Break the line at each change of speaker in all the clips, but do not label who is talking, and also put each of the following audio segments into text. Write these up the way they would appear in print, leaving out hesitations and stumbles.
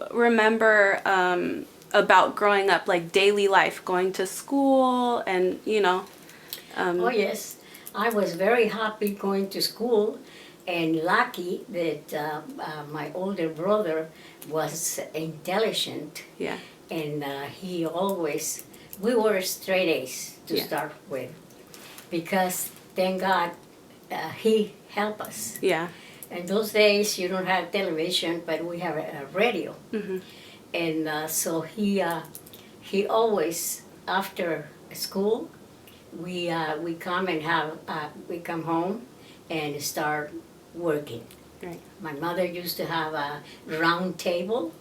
you remember about growing up, like daily life, going to school and,
Oh yes, I was very happy going to school, and lucky that my older brother was intelligent,
yeah,
and he always, we were straight A's to
Yeah.
start with, because thank God he helped us.
yeah,
In those days, you don't have television, but we have a radio,
hmm
and so he always after school we come and have we come home and start working.
right.
My mother used to have a round table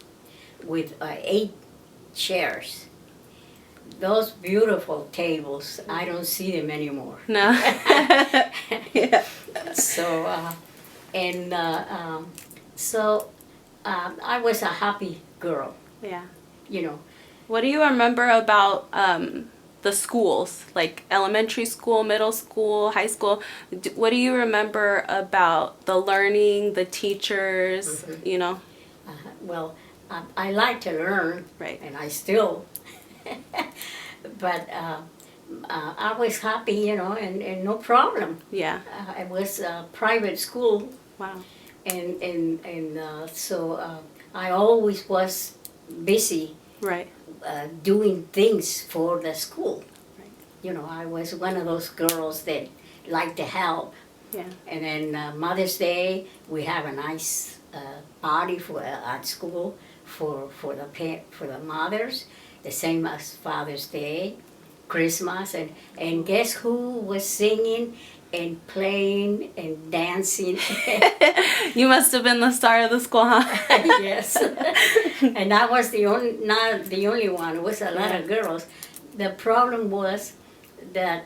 with 8 chairs. Those beautiful tables, I don't see them anymore.
No. Yeah.
So and so I was a happy girl,
Yeah.
you know.
What do you remember about the schools, like elementary school, middle school, high school? What do you remember about the learning, the teachers,
Well, I like to learn,
Right.
and I still, but I was happy, and no problem.
Yeah.
It was a private school,
Wow.
and so I always was busy
Right.
doing things for the school.
Right.
I was one of those girls that liked to help.
Yeah.
And then Mother's Day, we have a nice party at school for the mothers, the same as Father's Day, Christmas, and guess who was singing and playing and dancing?
You must have been the star of the school, huh?
Yes, and I was not the only one. It was a lot of girls. The problem was that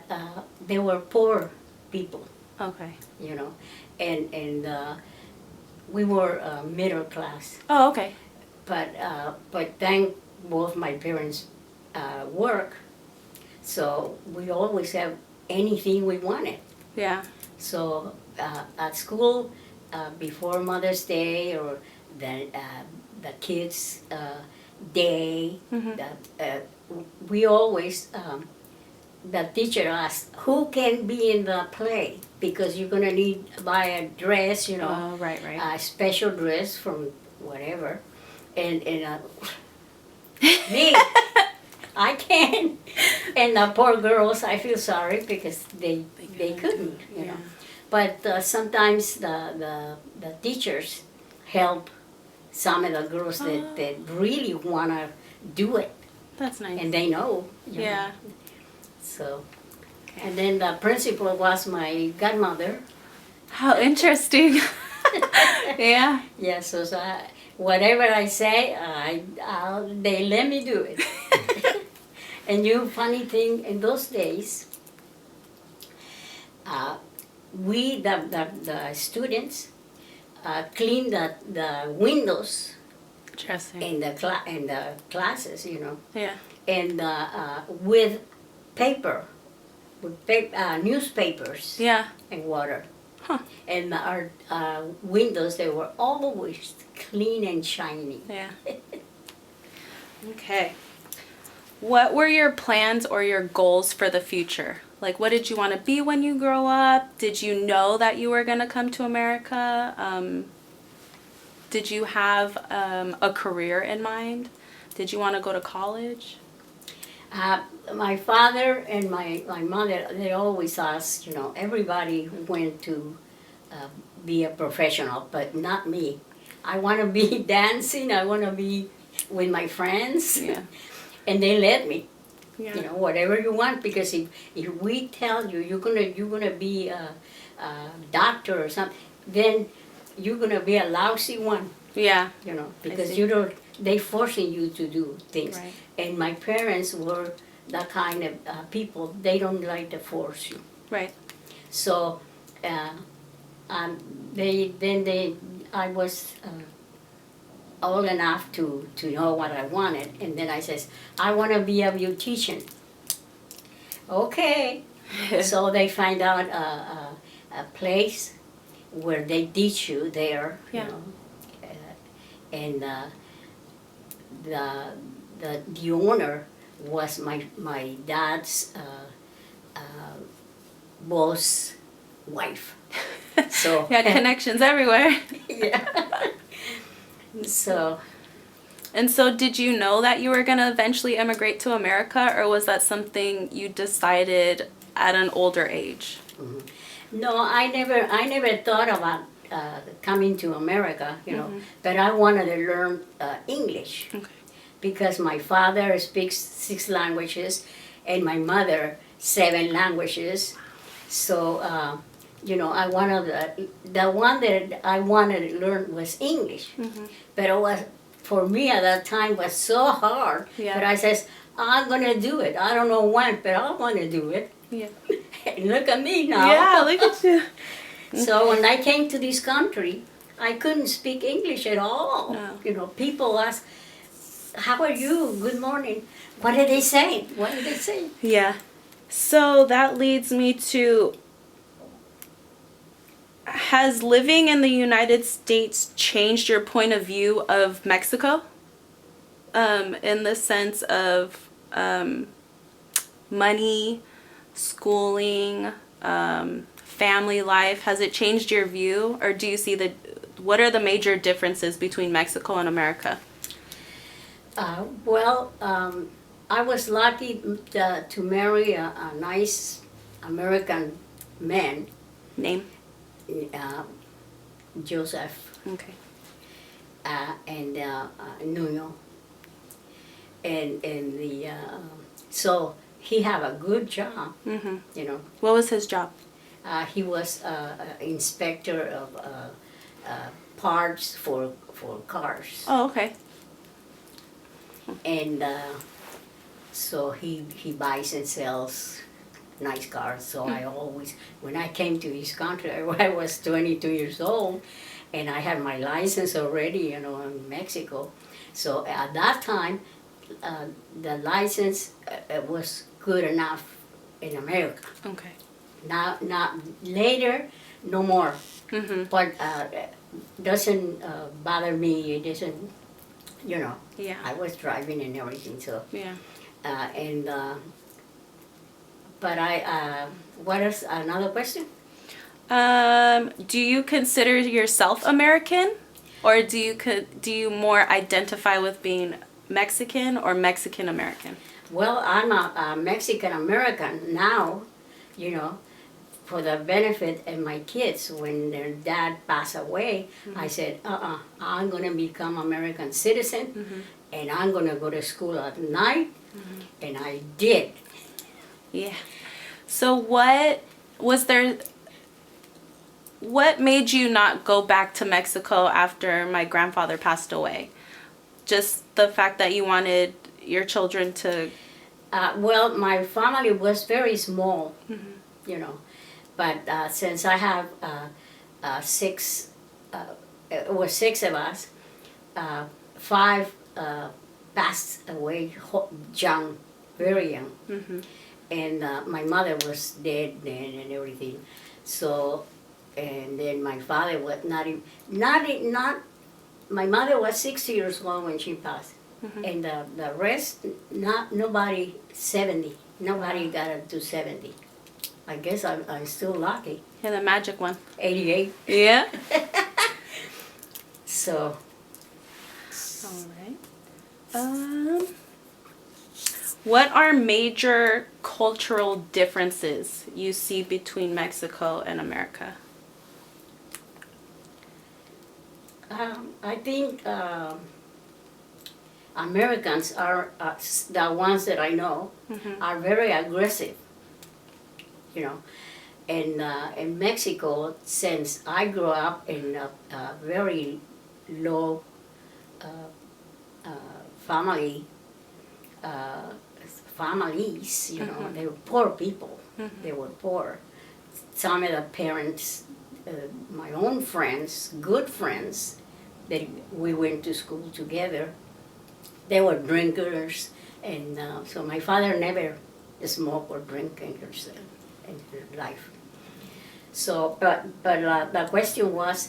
they were poor people,
Okay.
and we were middle class.
Oh, okay.
But thank both my parents work, so we always have anything we wanted.
Yeah.
So at school, before Mother's Day or the kids' day,
Mhm.
we always the teacher asked who can be in the play, because you're gonna need buy a dress,
Oh, right, right.
a special dress from whatever, and me, I can. And the poor girls, I feel sorry because they couldn't,
Yeah.
But sometimes the teachers help some of the girls that really want to do it,
That's nice.
and they know.
Yeah.
So, and then the principal was my godmother.
How interesting. Yeah.
Yeah, so whatever I say, they let me do it. And funny thing, in those days, the students cleaned the windows
Interesting.
in the classes,
Yeah.
and with paper, newspapers
Yeah.
and water.
Huh.
And our windows, they were always clean and shiny.
Yeah. Okay. What were your plans or your goals for the future? Like, what did you want to be when you grow up? Did you know that you were going to come to America? Did you have a career in mind? Did you want to go to college?
My father and my mother, they always asked, everybody went to be a professional, but not me. I want to be dancing, I want to be with my friends.
Yeah.
And they let me,
Yeah.
whatever you want, because if we tell you you're gonna be a doctor or something, then you're gonna be a lousy one,
Yeah.
because
see.
they forcing you to do things.
Right.
And my parents were the kind of people, they don't like to force you.
Right.
So I was old enough to know what I wanted, and then I says, I want to be a beautician. Okay. So they find out a place where they teach you there,
Yeah.
and the the owner was my dad's boss wife. So
Yeah, connections everywhere.
yeah. So
And so did you know that you were going to eventually immigrate to America, or was that something you decided at an older age?
no, I never thought about coming to America, but I wanted to learn English.
Okay.
Because my father speaks 6 languages and my mother 7 languages. So, I wanted the one that I wanted to learn was English. But it was, for me at that time, was so hard.
Yeah.
But I says, I'm gonna do it. I don't know when, but I want to do it.
Yeah.
And look at me now.
Yeah, look at you.
So when I came to this country, I couldn't speak English at all.
No.
People ask, how are you? Good morning. What are they saying? What are they saying?
Yeah. So that leads me to, has living in the United States changed your point of view of Mexico? In the sense of money, schooling, family life. Has it changed your view? Or do you see what are the major differences between Mexico and America?
I was lucky to marry a nice American man,
Name?
Joseph
Okay.
and Nuno. And so he had a good job,
Mm-hmm. What was his job?
He was inspector of parts for cars.
Oh, okay.
And so he buys and sells nice cars. So I always, when I came to this country, I was 22 years old, and I had my license already, in Mexico. So at that time, the license was good enough in America.
Okay.
Now later, no more.
Mm-hmm.
But doesn't bother me. It doesn't,
Yeah.
I was driving and everything, so.
Yeah.
But what is another question?
Do you consider yourself American, or do you more identify with being Mexican or Mexican American?
Well, I'm a Mexican American now, for the benefit of my kids. When their dad passed away, I said, I'm going to become American citizen, and I'm going to go to school at night, and I did.
Yeah. So what made you not go back to Mexico after my grandfather passed away? Just the fact that you wanted your children to...
Well, my family was very small, but since I have 6, it was 6 of us, 5 passed away young, very young. And my mother was dead then and everything. So, and then my father was my mother was 60 years old when she passed. And the rest, nobody 70. Nobody got up to 70. I guess I'm still lucky.
Yeah, the magic one.
88.
Yeah.
So.
All right. What are major cultural differences you see between Mexico and America?
I think Americans are the ones that I know are very aggressive, And in Mexico, since I grew up in a very low families, they were poor people. They were poor. Some of the parents, my own friends, good friends, that we went to school together, they were drinkers, and so my father never smoked or drank in his life. So, but the question was,